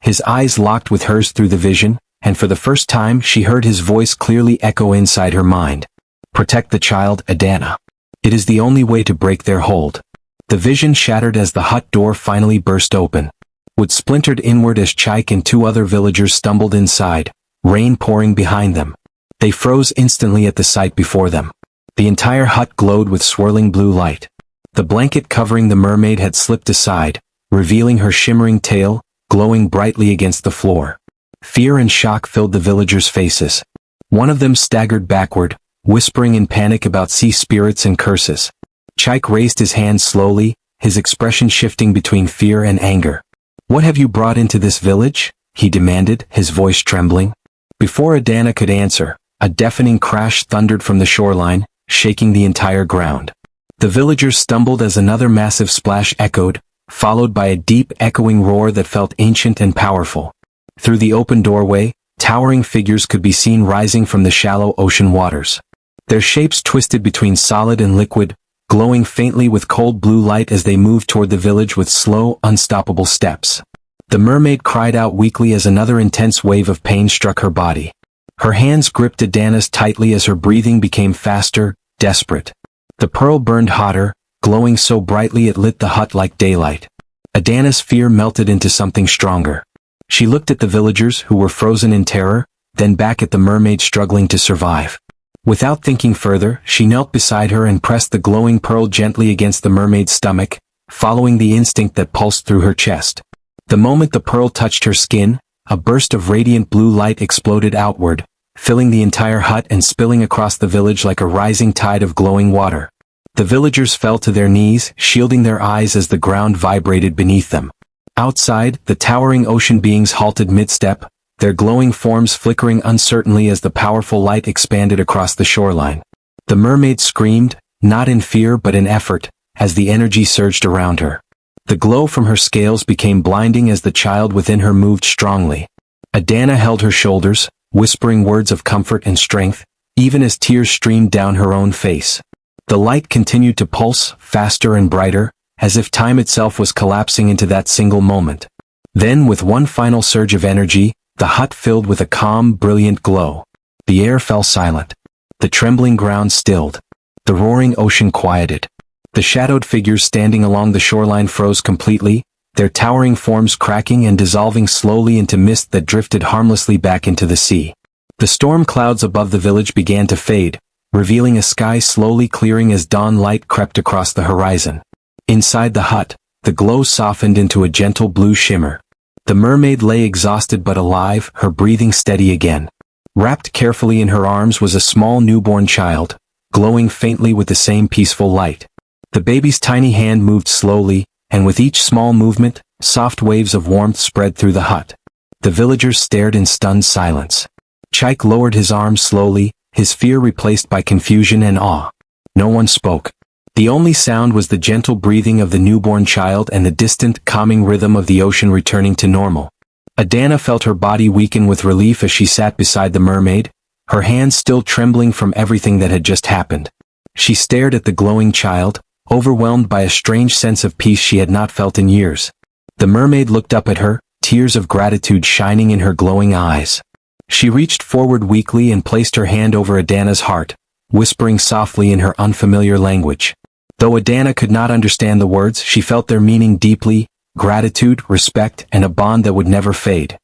His eyes locked with hers through the vision, and for the first time she heard his voice clearly echo inside her mind. "Protect the child, Adana. It is the only way to break their hold." The vision shattered as the hut door finally burst open. Wood splintered inward as Chaik and two other villagers stumbled inside, rain pouring behind them. They froze instantly at the sight before them. The entire hut glowed with swirling blue light. The blanket covering the mermaid had slipped aside, revealing her shimmering tail, glowing brightly against the floor. Fear and shock filled the villagers' faces. One of them staggered backward, whispering in panic about sea spirits and curses. Chaik raised his hand slowly, his expression shifting between fear and anger. "What have you brought into this village?" he demanded, his voice trembling. Before Adana could answer, a deafening crash thundered from the shoreline, shaking the entire ground. The villagers stumbled as another massive splash echoed, followed by a deep echoing roar that felt ancient and powerful. Through the open doorway, towering figures could be seen rising from the shallow ocean waters. Their shapes twisted between solid and liquid, glowing faintly with cold blue light as they moved toward the village with slow, unstoppable steps. The mermaid cried out weakly as another intense wave of pain struck her body. Her hands gripped Adana's tightly as her breathing became faster, desperate. The pearl burned hotter, glowing so brightly it lit the hut like daylight. Adana's fear melted into something stronger. She looked at the villagers who were frozen in terror, then back at the mermaid struggling to survive. Without thinking further, she knelt beside her and pressed the glowing pearl gently against the mermaid's stomach, following the instinct that pulsed through her chest. The moment the pearl touched her skin, a burst of radiant blue light exploded outward, filling the entire hut and spilling across the village like a rising tide of glowing water. The villagers fell to their knees, shielding their eyes as the ground vibrated beneath them. Outside, the towering ocean beings halted mid-step, their glowing forms flickering uncertainly as the powerful light expanded across the shoreline. The mermaid screamed, not in fear but in effort, as the energy surged around her. The glow from her scales became blinding as the child within her moved strongly. Adana held her shoulders, whispering words of comfort and strength, even as tears streamed down her own face. The light continued to pulse, faster and brighter, as if time itself was collapsing into that single moment. Then, with one final surge of energy, the hut filled with a calm, brilliant glow. The air fell silent. The trembling ground stilled. The roaring ocean quieted. The shadowed figures standing along the shoreline froze completely, their towering forms cracking and dissolving slowly into mist that drifted harmlessly back into the sea. The storm clouds above the village began to fade, revealing a sky slowly clearing as dawn light crept across the horizon. Inside the hut, the glow softened into a gentle blue shimmer. The mermaid lay exhausted but alive, her breathing steady again. Wrapped carefully in her arms was a small newborn child, glowing faintly with the same peaceful light. The baby's tiny hand moved slowly, and with each small movement, soft waves of warmth spread through the hut. The villagers stared in stunned silence. Chaik lowered his arms slowly, his fear replaced by confusion and awe. No one spoke. The only sound was the gentle breathing of the newborn child and the distant, calming rhythm of the ocean returning to normal. Adana felt her body weaken with relief as she sat beside the mermaid, her hands still trembling from everything that had just happened. She stared at the glowing child, overwhelmed by a strange sense of peace she had not felt in years. The mermaid looked up at her, tears of gratitude shining in her glowing eyes. She reached forward weakly and placed her hand over Adana's heart, whispering softly in her unfamiliar language. Though Adana could not understand the words, she felt their meaning deeply: gratitude, respect, and a bond that would never fade.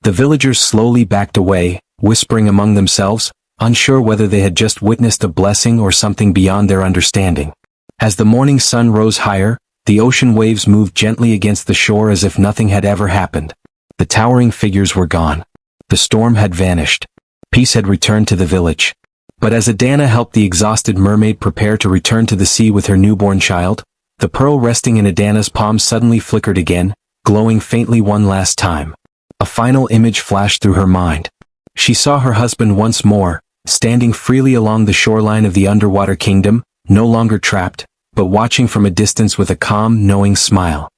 The villagers slowly backed away, whispering among themselves, unsure whether they had just witnessed a blessing or something beyond their understanding. As the morning sun rose higher, the ocean waves moved gently against the shore as if nothing had ever happened. The towering figures were gone. The storm had vanished. Peace had returned to the village. But as Adana helped the exhausted mermaid prepare to return to the sea with her newborn child, the pearl resting in Adana's palm suddenly flickered again, glowing faintly one last time. A final image flashed through her mind. She saw her husband once more, standing freely along the shoreline of the underwater kingdom, no longer trapped, but watching from a distance with a calm, knowing smile.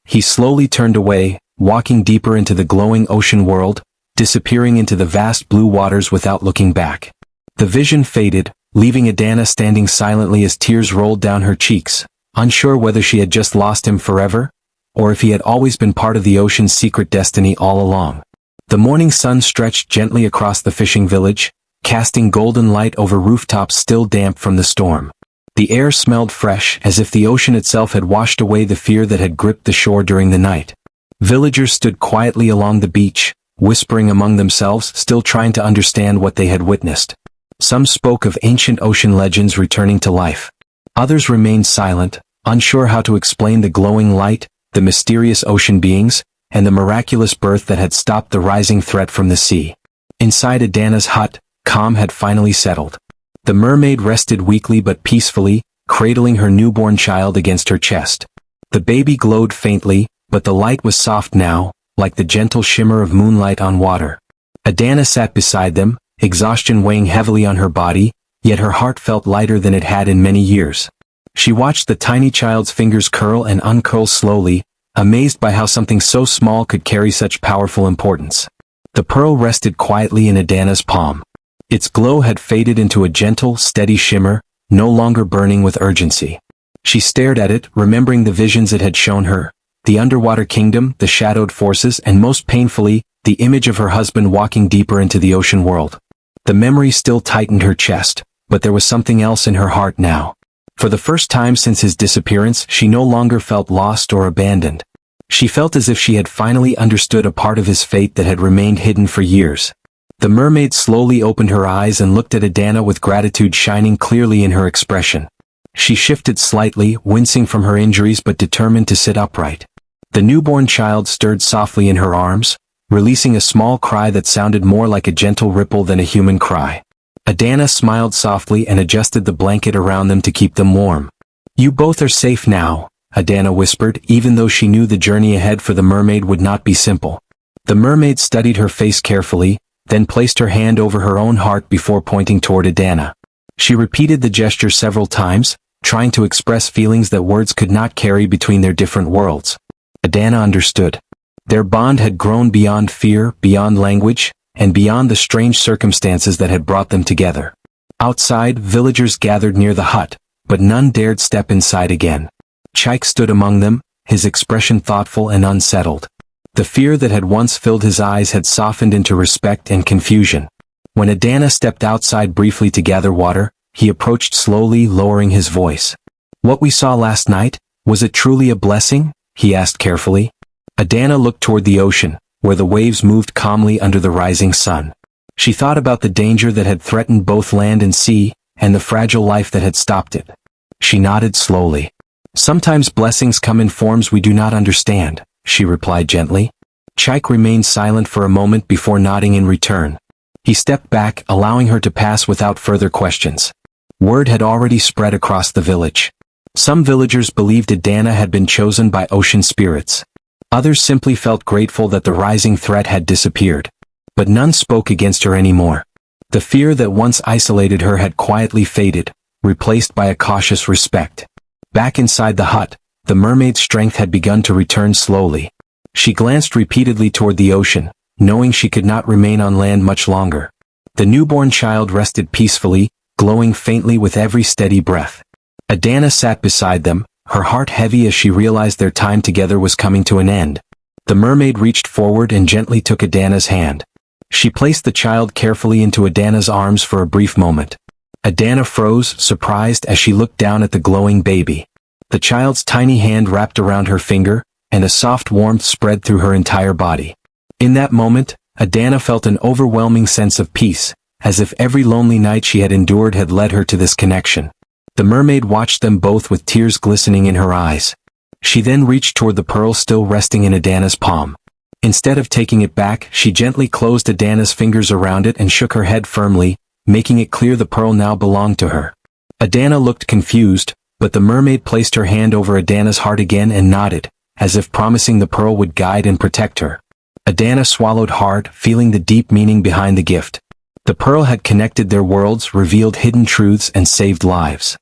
He slowly turned away, walking deeper into the glowing ocean world, disappearing into the vast blue waters without looking back. The vision faded, leaving Adana standing silently as tears rolled down her cheeks, unsure whether she had just lost him forever, or if he had always been part of the ocean's secret destiny all along. The morning sun stretched gently across the fishing village, casting golden light over rooftops still damp from the storm. The air smelled fresh, as if the ocean itself had washed away the fear that had gripped the shore during the night. Villagers stood quietly along the beach, whispering among themselves, still trying to understand what they had witnessed. Some spoke of ancient ocean legends returning to life. Others remained silent, unsure how to explain the glowing light, the mysterious ocean beings, and the miraculous birth that had stopped the rising threat from the sea. Inside Adana's hut, calm had finally settled. The mermaid rested weakly but peacefully, cradling her newborn child against her chest. The baby glowed faintly, but the light was soft now, like the gentle shimmer of moonlight on water. Adana sat beside them, exhaustion weighing heavily on her body, yet her heart felt lighter than it had in many years. She watched the tiny child's fingers curl and uncurl slowly, amazed by how something so small could carry such powerful importance. The pearl rested quietly in Adana's palm. Its glow had faded into a gentle, steady shimmer, no longer burning with urgency. She stared at it, remembering the visions it had shown her, the underwater kingdom, the shadowed forces, and most painfully, the image of her husband walking deeper into the ocean world. The memory still tightened her chest, but there was something else in her heart now. For the first time since his disappearance, she no longer felt lost or abandoned. She felt as if she had finally understood a part of his fate that had remained hidden for years. The mermaid slowly opened her eyes and looked at Adana with gratitude shining clearly in her expression. She shifted slightly, wincing from her injuries but determined to sit upright. The newborn child stirred softly in her arms, releasing a small cry that sounded more like a gentle ripple than a human cry. Adana smiled softly and adjusted the blanket around them to keep them warm. "You both are safe now," Adana whispered, even though she knew the journey ahead for the mermaid would not be simple. The mermaid studied her face carefully, then placed her hand over her own heart before pointing toward Adana. She repeated the gesture several times, trying to express feelings that words could not carry between their different worlds. Adana understood. Their bond had grown beyond fear, beyond language, and beyond the strange circumstances that had brought them together. Outside, villagers gathered near the hut, but none dared step inside again. Chaik stood among them, his expression thoughtful and unsettled. The fear that had once filled his eyes had softened into respect and confusion. When Adana stepped outside briefly to gather water, he approached slowly, lowering his voice. "What we saw last night, was it truly a blessing?" he asked carefully. Adana looked toward the ocean, where the waves moved calmly under the rising sun. She thought about the danger that had threatened both land and sea, and the fragile life that had stopped it. She nodded slowly. "Sometimes blessings come in forms we do not understand," she replied gently. Chaik remained silent for a moment before nodding in return. He stepped back, allowing her to pass without further questions. Word had already spread across the village. Some villagers believed Adana had been chosen by ocean spirits. Others simply felt grateful that the rising threat had disappeared. But none spoke against her anymore. The fear that once isolated her had quietly faded, replaced by a cautious respect. Back inside the hut, the mermaid's strength had begun to return slowly. She glanced repeatedly toward the ocean, knowing she could not remain on land much longer. The newborn child rested peacefully, glowing faintly with every steady breath. Adana sat beside them, her heart heavy as she realized their time together was coming to an end. The mermaid reached forward and gently took Adana's hand. She placed the child carefully into Adana's arms for a brief moment. Adana froze, surprised as she looked down at the glowing baby. The child's tiny hand wrapped around her finger, and a soft warmth spread through her entire body. In that moment, Adana felt an overwhelming sense of peace, as if every lonely night she had endured had led her to this connection. The mermaid watched them both with tears glistening in her eyes. She then reached toward the pearl still resting in Adana's palm. Instead of taking it back, she gently closed Adana's fingers around it and shook her head firmly, making it clear the pearl now belonged to her. Adana looked confused, but the mermaid placed her hand over Adana's heart again and nodded, as if promising the pearl would guide and protect her. Adana swallowed hard, feeling the deep meaning behind the gift. The pearl had connected their worlds, revealed hidden truths, and saved lives.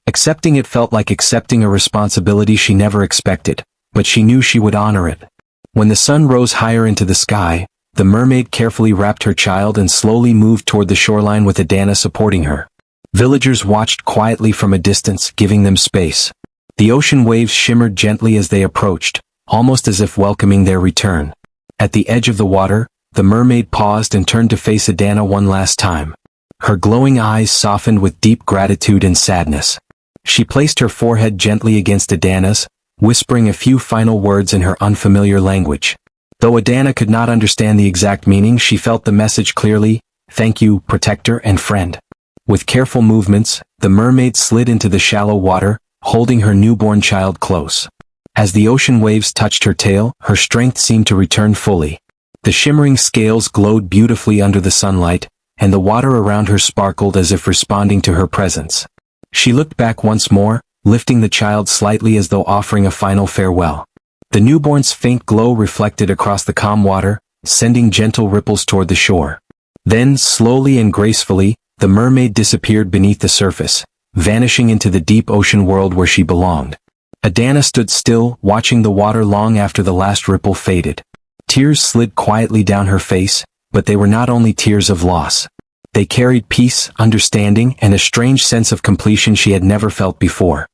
Accepting it felt like accepting a responsibility she never expected, but she knew she would honor it. When the sun rose higher into the sky, the mermaid carefully wrapped her child and slowly moved toward the shoreline with Adana supporting her. Villagers watched quietly from a distance, giving them space. The ocean waves shimmered gently as they approached, almost as if welcoming their return. At the edge of the water, the mermaid paused and turned to face Adana one last time. Her glowing eyes softened with deep gratitude and sadness. She placed her forehead gently against Adana's, whispering a few final words in her unfamiliar language. Though Adana could not understand the exact meaning, she felt the message clearly: "Thank you, protector and friend." With careful movements, the mermaid slid into the shallow water, holding her newborn child close. As the ocean waves touched her tail, her strength seemed to return fully. The shimmering scales glowed beautifully under the sunlight, and the water around her sparkled as if responding to her presence. She looked back once more, lifting the child slightly as though offering a final farewell. The newborn's faint glow reflected across the calm water, sending gentle ripples toward the shore. Then, slowly and gracefully, the mermaid disappeared beneath the surface, vanishing into the deep ocean world where she belonged. Adana stood still, watching the water long after the last ripple faded. Tears slid quietly down her face, but they were not only tears of loss. They carried peace, understanding, and a strange sense of completion she had never felt before.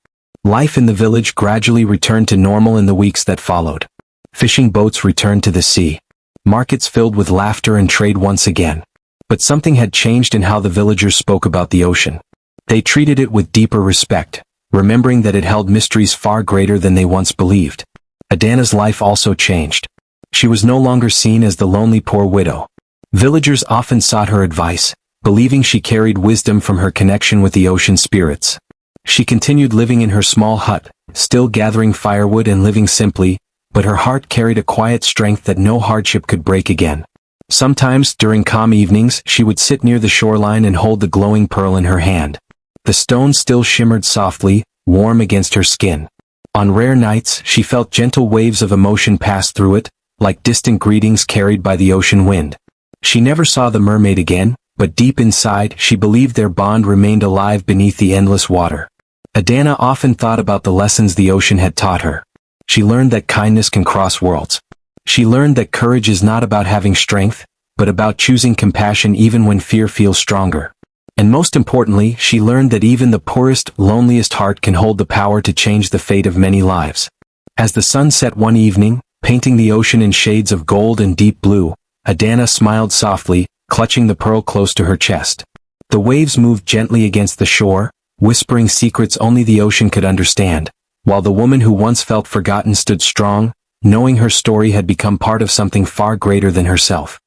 Life in the village gradually returned to normal in the weeks that followed. Fishing boats returned to the sea. Markets filled with laughter and trade once again. But something had changed in how the villagers spoke about the ocean. They treated it with deeper respect, remembering that it held mysteries far greater than they once believed. Adana's life also changed. She was no longer seen as the lonely poor widow. Villagers often sought her advice, believing she carried wisdom from her connection with the ocean spirits. She continued living in her small hut, still gathering firewood and living simply, but her heart carried a quiet strength that no hardship could break again. Sometimes, during calm evenings, she would sit near the shoreline and hold the glowing pearl in her hand. The stone still shimmered softly, warm against her skin. On rare nights, she felt gentle waves of emotion pass through it, like distant greetings carried by the ocean wind. She never saw the mermaid again, but deep inside, she believed their bond remained alive beneath the endless water. Adana often thought about the lessons the ocean had taught her. She learned that kindness can cross worlds. She learned that courage is not about having strength, but about choosing compassion even when fear feels stronger. And most importantly, she learned that even the poorest, loneliest heart can hold the power to change the fate of many lives. As the sun set one evening, painting the ocean in shades of gold and deep blue, Adana smiled softly, clutching the pearl close to her chest. The waves moved gently against the shore, whispering secrets only the ocean could understand, while the woman who once felt forgotten stood strong, knowing her story had become part of something far greater than herself.